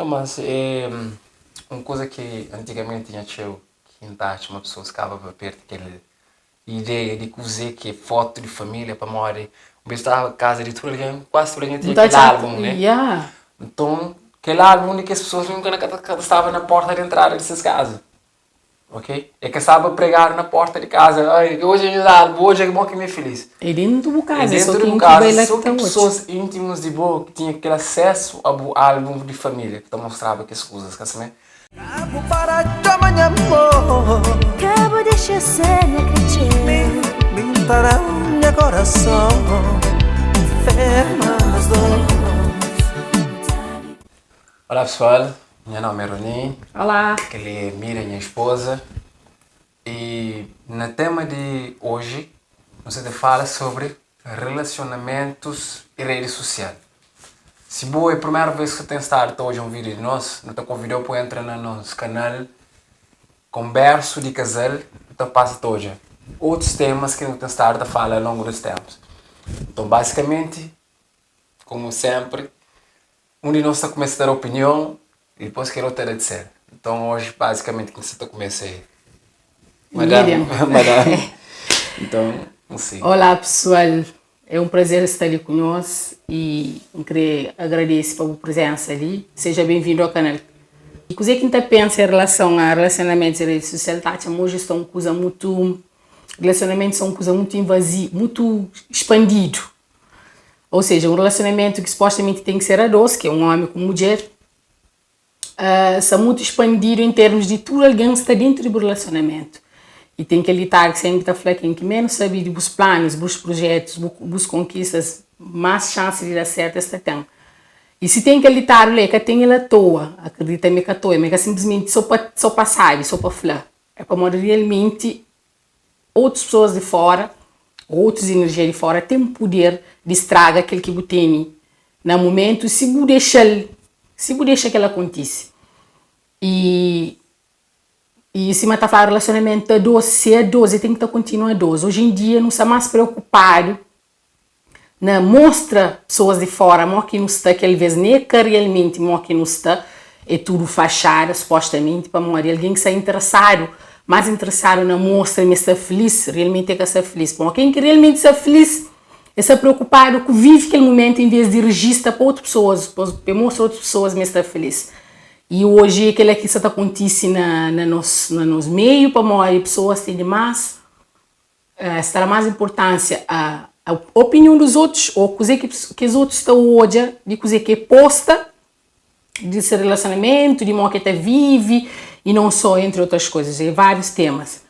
Não, mas é uma coisa que antigamente tinha eu, que uma pessoa ficava para perto daquela ideia de cozer que é foto de família para morar. Eu estava em casa de tudo, quase tudo tinha Então, aquele álbum, né? yeah. Então, aquele álbum que as pessoas nunca estavam na porta de entrada dessas casas. Ok? É que estava a pregar na porta de casa. Ai, hoje é álbum, hoje é bom que me feliz. É dentro do É casa, é só dentro do quem que caso, vai lá que só está que hoje. pessoas íntimas de boa que tinham aquele acesso ao álbum de família que mostrava que as coisas, que assim, Cabo para amanhã, amor. Cabo deixa ser Pintará meu coração. Ferma as dores. Olá pessoal, meu nome é Ronin, Olá. ele é Mira, minha esposa, e no tema de hoje você fala sobre relacionamentos e rede social. Se boa é a primeira vez que você tem estado hoje um vídeo de nós, não te convidou para entrar no nosso canal Converso de Casal, então passa hoje outros temas que não tem estado a falar ao longo dos tempos. Então basicamente, como sempre, um de nós está começando a dar opinião e depois quer outra a dizer. Então hoje basicamente que você está começando aí. Miriam. Madame. Então, não sei. Olá, pessoal. É um prazer estar ali conosco e queria agradecer pela presença ali. Seja bem-vindo ao canal. E coisa que a gente pensa em relação a relacionamentos e redes sociais, tá? Hoje estão uma coisa muito... Relacionamentos são uma coisa muito invasiva, muito expandido. Ou seja, um relacionamento que supostamente tem que ser a dois, que é um homem com mulher, está muito expandido em termos de tudo alguém que está dentro do relacionamento. E tem que lidar sempre está falando que menos sabe dos planos, dos projetos, dos conquistas, mais chance de dar certo esta tem. E se tem que lidar que tem ela à toa, acredita-me que à toa, mas é simplesmente só para saber, só para falar. É para realmente outras pessoas de fora, outras energias de fora, têm poder de estragar aquilo que você tem no momento, se você deixa que ela aconteça. E se está falando relacionamento a dois, se é dois, tem que continuar a dois. Hoje em dia não está mais preocupado na mostra pessoas de fora, mas que não está, que às vezes nem que realmente mas que não está, é tudo fachada, supostamente, para morrer. Alguém que está interessado, mais interessado na mostra, mas está feliz, realmente é que está feliz. Mas quem que realmente está feliz, está preocupado com vive aquele momento em vez de registrar para outras pessoas, para mostrar outras pessoas, mas está feliz. E hoje aquilo que está acontecendo no nosso meio, para morrer pessoas têm mais, está mais importância a opinião dos outros, ou coisa que os outros estão hoje, de coisa que posta, desse relacionamento, de modo que está vive, e não só, entre outras coisas, é vários temas.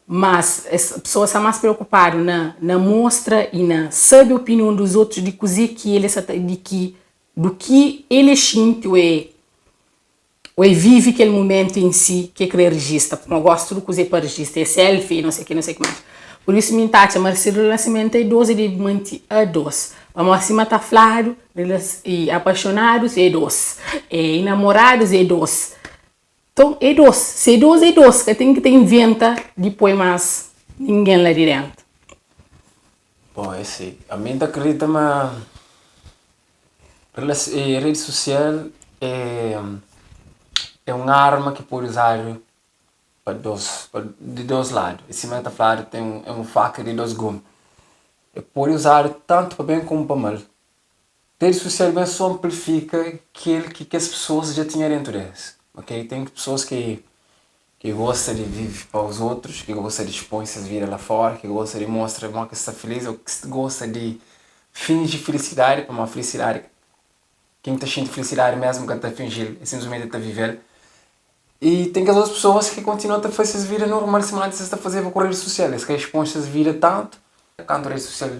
Mas as pessoas estão mais preocupadas na mostra e na saber a opinião dos outros de coisa que eles do que eles sentem ou vive aquele momento em si que quer registrar. Como eu gosto de coisa para registrar, é selfie, não sei o que mais. Por isso, me taxa, mas se o relacionamento é dois, ele manter a dois. Vamos acima tá falando, e apaixonados é dois, e namorados é dois. Então, é dois. Se é dois, que tem que ter inventa, depois mais ninguém lá de dentro. Bom, é assim. A mente acredita que rede social é uma arma que pode usar de dois lados. Esse mente falado é uma faca de dois gumes. E pode usar tanto para bem como para mal. Rede social bem só amplifica aquilo que as pessoas já tinham dentro deles. Okay? Tem pessoas que gostam de viver para os outros, que gostam de expor-se as vidas lá fora, que gostam de mostrar que está feliz, ou que gosta de fingir felicidade para uma felicidade. Quem está cheio de felicidade mesmo que está fingindo, é simplesmente está vivendo. E tem aquelas pessoas que continuam a fazer essas vidas normais, semelhantes a fazer para redes sociais, que expõem essas vidas tanto, quando a rede social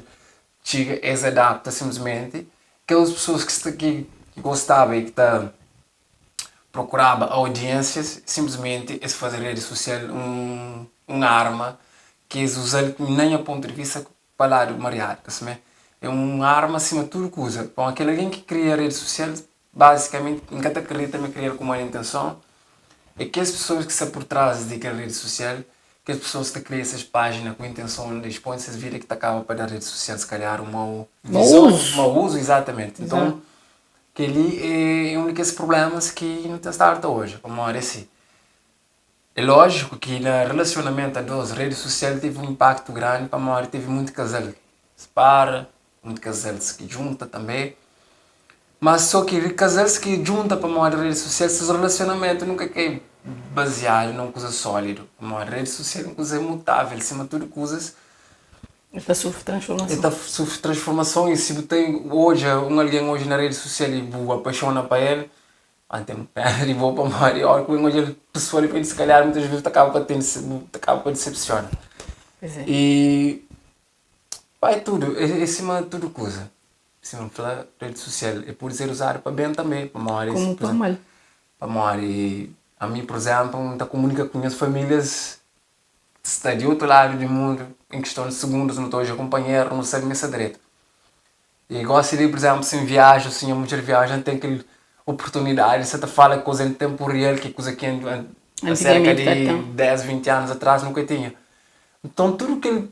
chega, eles adaptam simplesmente. Aquelas pessoas que gostavam e que procuravam audiências, simplesmente eles fazem a rede social uma arma que eles usam nem a ponto de vista para lá do mariado. É uma arma acima de tudo coisa. Bom, aquele alguém que cria a rede social, basicamente, nunca acredita me criar com uma intenção. É que as pessoas que estão por trás daquela rede social, que as pessoas que criam essas páginas com a intenção de expor essas vidas que acabam para dar rede social, se calhar, um mau uso, exatamente. Então, que ali é um daqueles problemas que não tem estado hoje, como é assim. É lógico que no relacionamento das redes sociais teve um impacto grande, para a teve muito casal que se separa, muito casal que junta também. Mas só que casais que juntam para uma rede social, esses relacionamentos nunca é baseado numa coisa sólida. Uma rede social é uma coisa mutável, acima de tudo coisas. Esta sofre transformação. Esta sofre transformação e se tem hoje, alguém hoje na rede social e apaixona para ele, até ele vou para uma área, olha, hoje ele pessoa ele se calhar muitas vezes acaba para decepcionar. E vai tudo, é acima de tudo coisa. Se não falar rede social, é por ser usado para bem também, para uma área. Como para mal. Para uma área, a mim, por exemplo, está comunica com as famílias que estão de outro lado do mundo, em questão de segundos, não estou a acompanhar, não sei essa direita. E gosto de, por exemplo, se em viagem, assim, a mulher viagem, tem aquela oportunidade, você fala coisa em tempo real, que coisa que há cerca de 10, 20 anos atrás nunca tinha. Então, tudo que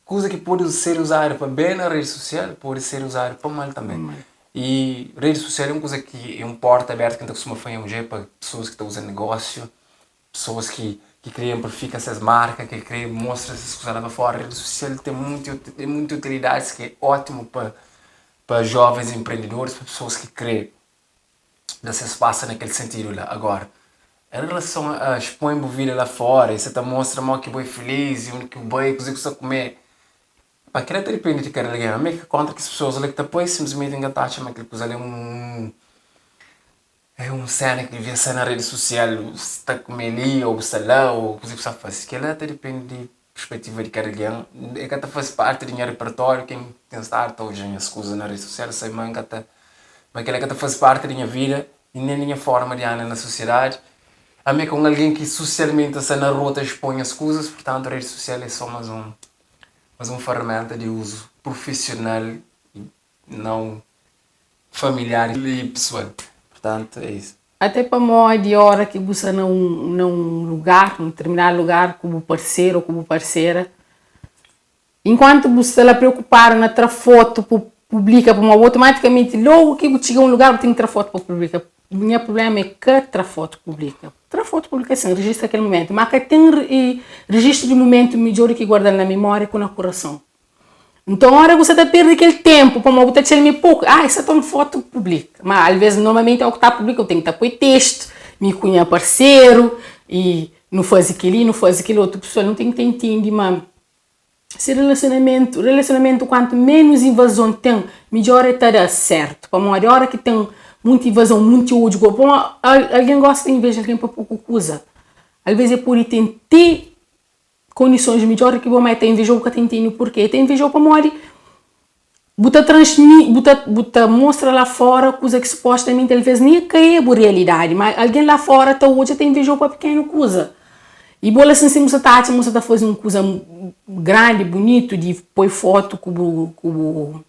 coisa que pode ser usada para bem na rede social pode ser usada para mal também. E rede social é uma coisa que é um porta aberta que a gente costuma fazer para pessoas que estão usando negócio, pessoas que criam, amplificam essas marcas, que criam, mostram essas coisas lá para fora. A rede social tem muita utilidade, que é ótimo para jovens empreendedores, para pessoas que criam desse espaço naquele sentido lá. Agora, em relação a expor a vida lá fora, e você tá mostra que boi feliz, e que boi coisa que você comer, para que até depende de cada alguém. A minha conta que as pessoas ali que depois simplesmente engatam, mas aquele coisa ali é um cena que devia ser na rede social, se está comer ali, ou está lá, ou coisa que você faz. Que ela até depende de perspectiva de cada alguém. É que até faz parte do meu repertório, quem tem estado hoje em as coisas na rede social, sei mais que até, mas que ela até faz parte da minha vida, e nem da minha forma de andar na sociedade. A mim com alguém que socialmente está na rua expõe as coisas, portanto a rede social é só mais uma ferramenta de uso profissional e não familiar e pessoal. Portanto, é isso. Até para uma de hora que você num lugar, num determinado lugar, como parceiro ou como parceira, enquanto você está preocupado na outra foto publica para uma automaticamente, logo que chega a um lugar, tem outra foto para publicar. O meu problema é que outra foto publica. Outra foto publica assim, registra aquele momento. Mas que tem registro de momento melhor que guardar na memória com no coração. Então, a hora que você está perdendo aquele tempo, para uma botar me pouco, essa é uma foto publica. Mas, às vezes, normalmente, é o que está publicado, eu tenho que estar com texto, me cunha parceiro, e não faz aquilo, não faz aquilo, outra pessoa não tem que entender, mas esse relacionamento, quanto menos invasão tem, melhor é estar certo. Para uma hora que tem muita invasão, muito ódio, alguém gosta de inveja, alguém para pouco coisa. Às vezes é por ter condições melhores que você tem inveja que tem porquê. Tem inveja para morrer. Buta mostra lá fora coisa que supostamente às vezes nem é a realidade, mas alguém lá fora está hoje tem inveja para pequena coisa. E bola assim, se você está fazendo uma coisa grande, bonito, de pôr foto com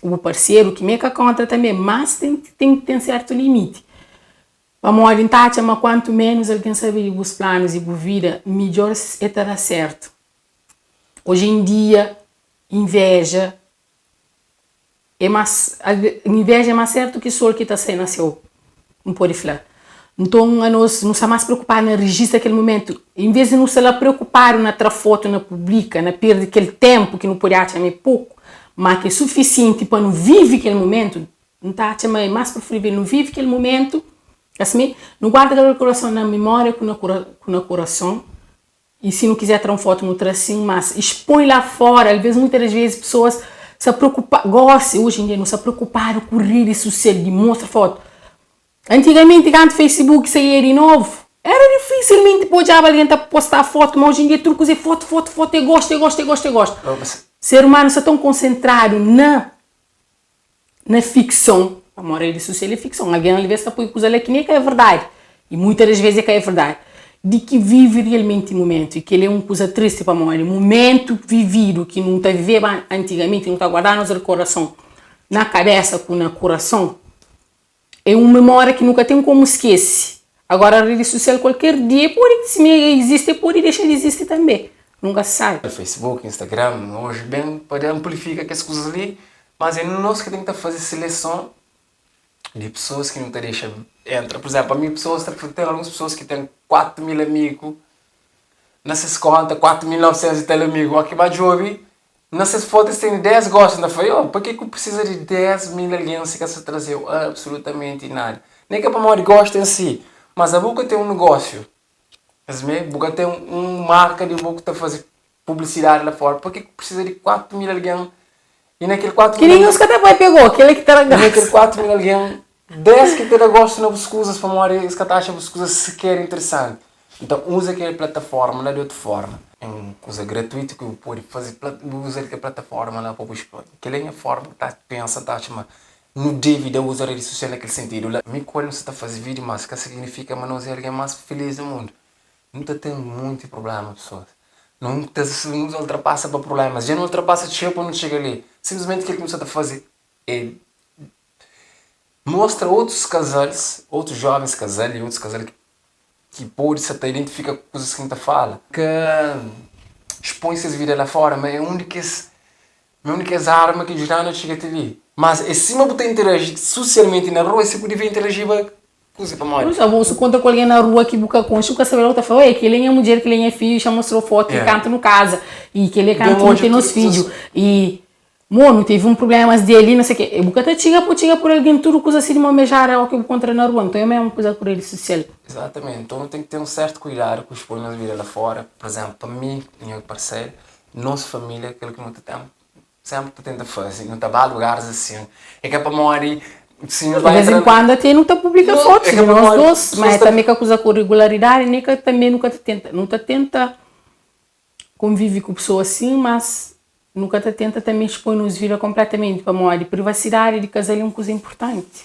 o parceiro, que meio que conta também, mas tem que ter um certo limite. Para morrer em taxa, mas quanto menos alguém sabe os planos e a vida, melhor é estar certo. Hoje em dia, inveja é mais certo que o sol que está saindo nasceu. Não pode falar. Então, nós não estamos mais preocupados em registrar aquele momento. Em vez de não se preocupar na outra foto, na publica, na perda aquele tempo que não pode achar pouco, mas que é suficiente para não viver aquele momento, não está achando mais preferível não vive aquele momento, assim, não guarda aquele coração na memória com no coração, e se não quiser tirar uma foto no tracinho, mas expõe lá fora. Às vezes, muitas vezes, pessoas se preocupam, gostam, hoje em dia, não se preocuparam com redes sociais, de mostra foto. Antigamente, quando o Facebook saía de novo, era dificilmente podia alguém postar foto, mas hoje em dia tudo que foto, eu gosto. Ser humano está tão concentrado na ficção, a rede social é ficção, alguém às vezes está por coisa que nem é verdade, e muitas das vezes é verdade, de que vive realmente o momento, e que ele é uma coisa triste para morrer, momento vivido, que não está vivendo antigamente, não está guardando no coração, na cabeça com no coração, é uma memória que nunca tem como esquecer. Agora a rede social qualquer dia pode, se existe, pode deixar de existir também. Nunca sai. Facebook, Instagram, hoje bem pode amplificar aquelas coisas ali, mas é nós que temos que fazer seleção de pessoas que não te deixam entrar. Por exemplo, a minha pessoa, tem algumas pessoas que têm 4.000 amigos, não sei se conta 4.900 e tal amigos, aqui vai jovem, não sei se fotos tem 10 gostam da foi, por que eu preciso de 10.000 alguém se quer se trazer absolutamente nada? Nem que a pamoa gosta em si, mas a boca tem um negócio, a boca tem marca de boca que está fazendo publicidade lá fora, por que precisa de 4.000 alguém? E naquele 4.000 que nem os que até pegou, aquele que está e naquele 4.000 alguém, 10 que te gosta nas buscas para morar, os que acham buscas sequer interessante. Então usa aquela plataforma lá de outra forma. É uma coisa gratuita que eu pode fazer, usa aquela plataforma lá para buscar. Aquela é a forma que está pensa, está chamando. Não deve usar a rede social naquele sentido. Me quando você está fazendo vídeo, mas que significa que não é alguém mais feliz do mundo. Não está tendo muito problema, pessoas. Não ultrapassa para problemas. Já não ultrapassa, chega não chega ali. Simplesmente aquilo que você está a fazer é mostra outros casais, outros jovens casais e outros casais que pode se até identificar com coisas que a gente fala. Que expõe-se a vida lá fora, mas é a única arma que já não chega até ali. Mas é cima de interagir socialmente na rua, você poderia interagir com coisa para mais. Já vou se conta com alguém na rua que busca com chuca saber outra fala, que ele é mulher, que ele é filho, já mostrou foto e canta no casa e que ele canta no tem nos filhos e não teve um problema dele, não sei o que. Eu nunca te por alguém, tudo coisa assim de uma mejara é o que eu encontro na rua. Então é a mesma coisa por ele social. Exatamente. Então tem que ter um certo cuidado com os pões na vida lá fora. Por exemplo, para mim, meu parceiro, nossa família, aquilo que não tem, sempre tenta fazer. Não está a lugares assim. É que é para morar. De vez em quando até não publica fotos de nós dois, mas também que a coisa com regularidade, nem que também nunca te tenta. Não te tenta convive com pessoas assim, mas nunca te tenta também expor-nos vida completamente para morar de privacidade de casal é uma coisa importante.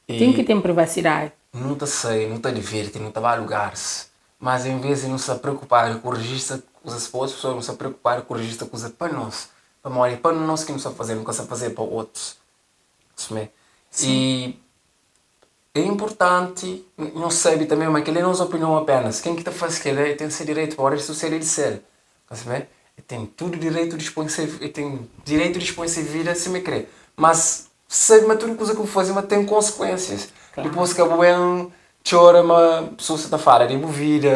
Tem que ter privacidade. Não te sei, não te diverte, não te vai a lugares. Mas em vez de não se preocupar com o registro, as pessoas não se preocupar com o registro, coisa para nós. Para morar para nós que não sabe fazer, nunca sabe fazer para outros. E é importante, não sabe também, mas que ele não é opinião apenas. Quem que está fazendo que tem esse direito para isso ser ele ser. Tem tudo direito de expor-se, tem direito de expor-se vida se me crer. Mas sabe, mas tudo coisa que eu vou fazer, mas tem consequências. Claro. Depois que eu vou chora, uma pessoa está fora de vida,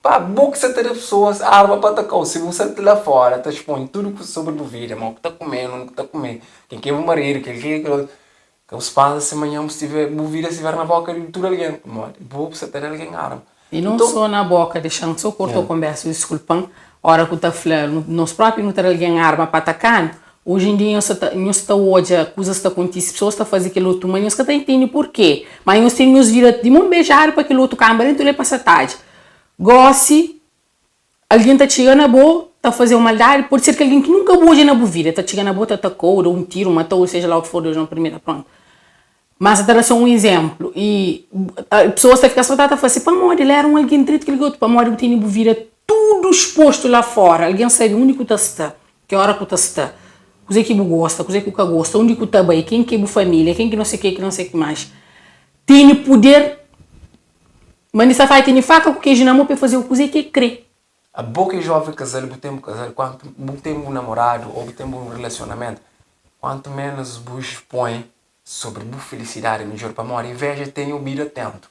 pá, boca você tem pessoas, arma para atacar. Se você está lá fora, está expondo tudo sobre a vida, mas o que está comendo, o que está comendo, quem quer o marido, quem quer que os pais se amanhã se tiver movida se tiver na boca de tudo alguém, vou você ter alguém arma. E não então, só na boca, deixando só cortou a conversa, desculpam, hora que está falando, nós próprios não ter alguém arma para atacar. Hoje em dia, nós está hoje, coisas estão acontecendo, pessoas estão fazendo aquilo outro, mas nós não entendem por quê. Mas nós temos vira de mão beijar para aquele outro câmara, então ele passa tarde. Gosse, alguém está chegando na boa, está fazendo maldade, pode ser que alguém que nunca boa na boa vida, está chegando na boa, está atacou, deu um tiro, matou, seja lá o que for, Deus não permita, pronto. Mas está só um exemplo. E as pessoas estão ficando soltadas, falam assim, para morrer, ele era um alguém direito que ele gosta, para morrer, tem boa vida, tudo exposto lá fora. Alguém sabe onde que está, que hora que está. Coisa que gosta, coisa que gosta, onde que está bem, quem que é a família, quem que não sei o que mais. Tem poder, mas isso faz, tem faca com queijo na mão para fazer o coisa que crê. A boca é jovem casal, quando tem um namorado ou tem um relacionamento, quanto menos vos põe sobre a felicidade melhor para morrer, inveja tem o bicho atento.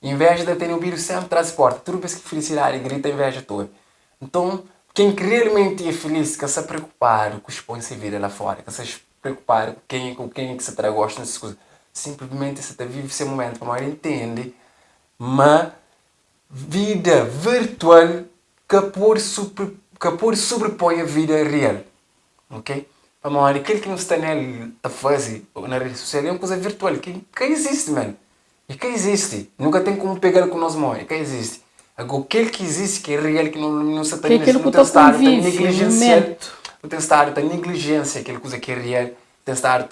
Inveja de ter o bicho sempre transporta, tudo pensa que felicidade grita inveja toda. Então, quem realmente é feliz, que se preocupar com os pões de vida lá fora, que se preocupar com quem que se gosta dessas coisas, simplesmente você vive esse momento para morrer, entende, mas vida virtual que por sobrepõe a vida real, ok? Para morrer, aquilo que não está nele a fazer na rede social é uma coisa virtual que existe, mano. E que existe. Nunca tem como pegar com nós morrer, que existe. Agora, aquele que existe, que é real, que não se tem negligência. Não tem estar a negligência, aquela coisa que é real. Tem estar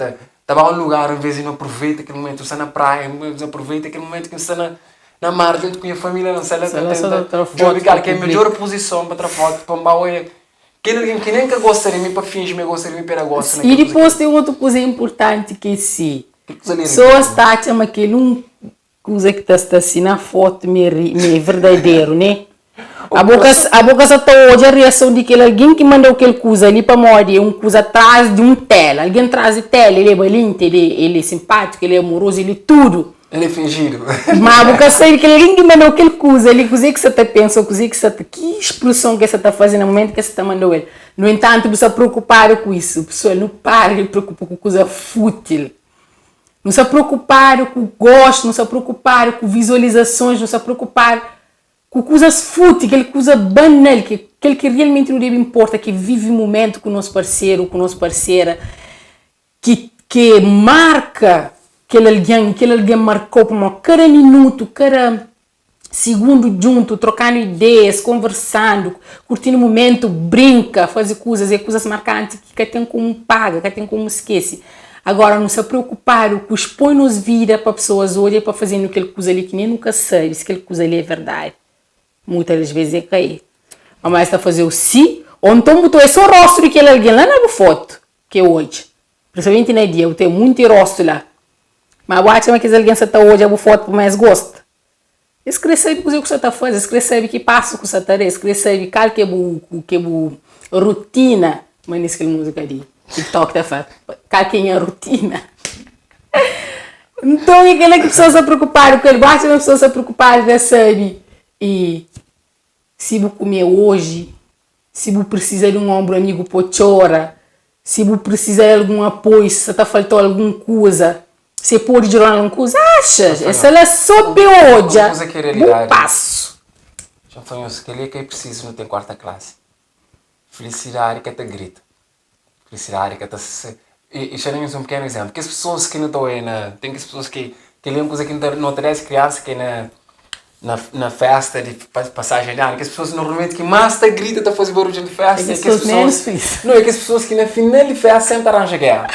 a um lugar, às vezes não aproveita aquele momento, você está na praia, não aproveita aquele momento que você está na mar, junto com a família, não sei lá, que é a melhor posição para tirar foto, para um que nem que gosta de mim, para fingir que gosta de mim, para gostar. E depois tem outra coisa importante que se pessoas está chamando aquele coisa que está assim na foto, me verdadeiro, né? A boca só tá hoje a reação de que alguém que mandou aquele coisa ali para morrer, um coisa atrás de um tela. Alguém traz de tela, ele é valente, ele é simpático, ele é amoroso, ele é tudo. Ele é fingido. Mas a boca sai que alguém que mandou aquele coisa ali, coisa que você tá pensando, coisa que você tá, que expressão que você tá fazendo no momento que você tá mandando ele. No entanto, você preocupar com isso. Pessoal, não para de preocupar com coisa fútil. Não se preocupar com gosto, não se preocupar com visualizações, não se preocupar com coisas fúteis, aquela coisa banal, aquele que realmente não deve importar, que vive o momento com o nosso parceiro, com a nossa parceira, que marca aquele alguém marcou para cada minuto, cada segundo junto, trocando ideias, conversando, curtindo o momento, brinca, fazer coisas marcantes que tem como paga, que tem como esquece. Agora, não se preocupar com expõe-nos vida para pessoas hoje para fazer aquele coisa ali que nem nunca sabe se aquele coisa ali é verdade. Muitas vezes é cair. A mais está a fazer o sim, ou então botou esse rosto daquele alguém lá na foto, que é hoje. Principalmente na dia, eu tenho muito rosto lá. Mas eu acho que alguém está hoje a foto para mais gosto. Eles crescem com o que você está fazendo, eles crescem que passa com o você está, eles crescem qual que é a rotina. Mas nesse que música ali. TikTok tá falando, quem é a rotina. Então, é aquela que a pessoa se preocupar, com ele basta a pessoa se preocupar, já sabe. E se vou comer hoje, se vou precisar de um ombro amigo para chorar, se vou precisar de algum apoio, se está faltando alguma coisa, se pode gerar alguma coisa, achas? Essa é só hoje. Um passo. Já foi um que é preciso, não tem quarta classe. Felicidade que te grita. Felicidade que está e charemos um pequeno exemplo que as pessoas que não estão aí tem que as pessoas que lembram coisa que não interessa criança que na festa de passagem de ano que as pessoas normalmente que mais está grita está fazendo barulho de festa que as pessoas não é que as pessoas que na final de festa sempre arranja guerra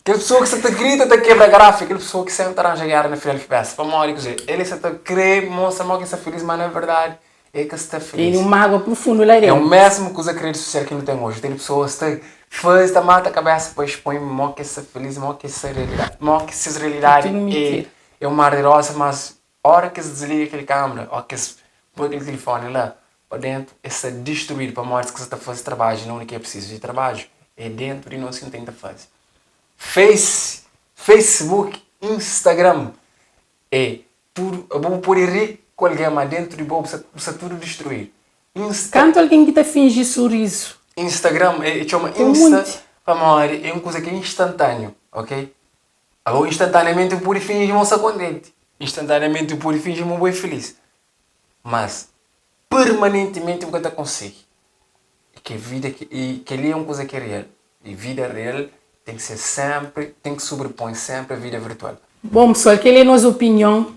que as pessoas que se te grita está quebra a gráfica aquela pessoa que sempre arranja guerra na final de festa para morrer dizer ele se te crê mostra que está feliz mas na verdade é que está feliz. Ele é uma água profunda lá dentro. É o mesmo que os acreditos sociais que não tem hoje. Tem pessoas que faz da mata a cabeça, depois põe mó que ser feliz, mó que ser realidade. Mó que ser realidade é um mar de rosa, mas a hora que se desliga aquele câmera, a hora que se põe aquele telefone lá, para dentro, é ser destruído para morte que você está fazendo trabalho, não é que é preciso de trabalho. É dentro de nós que não tem que fazer. Facebook, Instagram, é tudo, eu vou pôr rico com alguém mas dentro de boa você tudo destruir. Canto alguém que está fingir sorriso. Instagram chama Insta família é uma coisa que é instantâneo, ok? Agora instantaneamente eu pude fingir moça contente, instantaneamente eu pude fingir muito feliz, mas permanentemente o que eu consigo que a vida que ali é uma coisa que é real e vida real tem que ser sempre tem que sobrepõe sempre a vida virtual. Bom pessoal, aquela é a nossa opinião.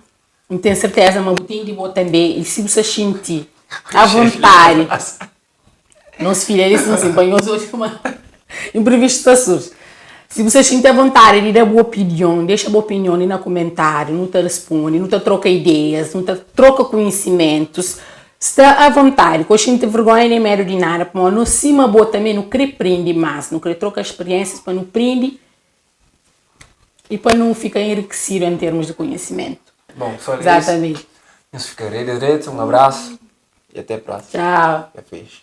Não tenho certeza, mas tem de boa também. E se você sentir à vontade, nossos filhos eles não se empenham hoje uma imprevisto surge. Se você sentir à vontade de dar boa opinião, deixa boa opinião aí no comentário, não te responde, não te troca ideias, não te troca conhecimentos. Está à vontade, com a gente vergonha nem medo de nada, mas não cima boa também não querer prender mais, não querer trocar experiências para não prender e para não ficar enriquecido em termos de conhecimento. Bom, só exatamente. Isso fica direito, um abraço e até a próxima. Tchau. É fixe.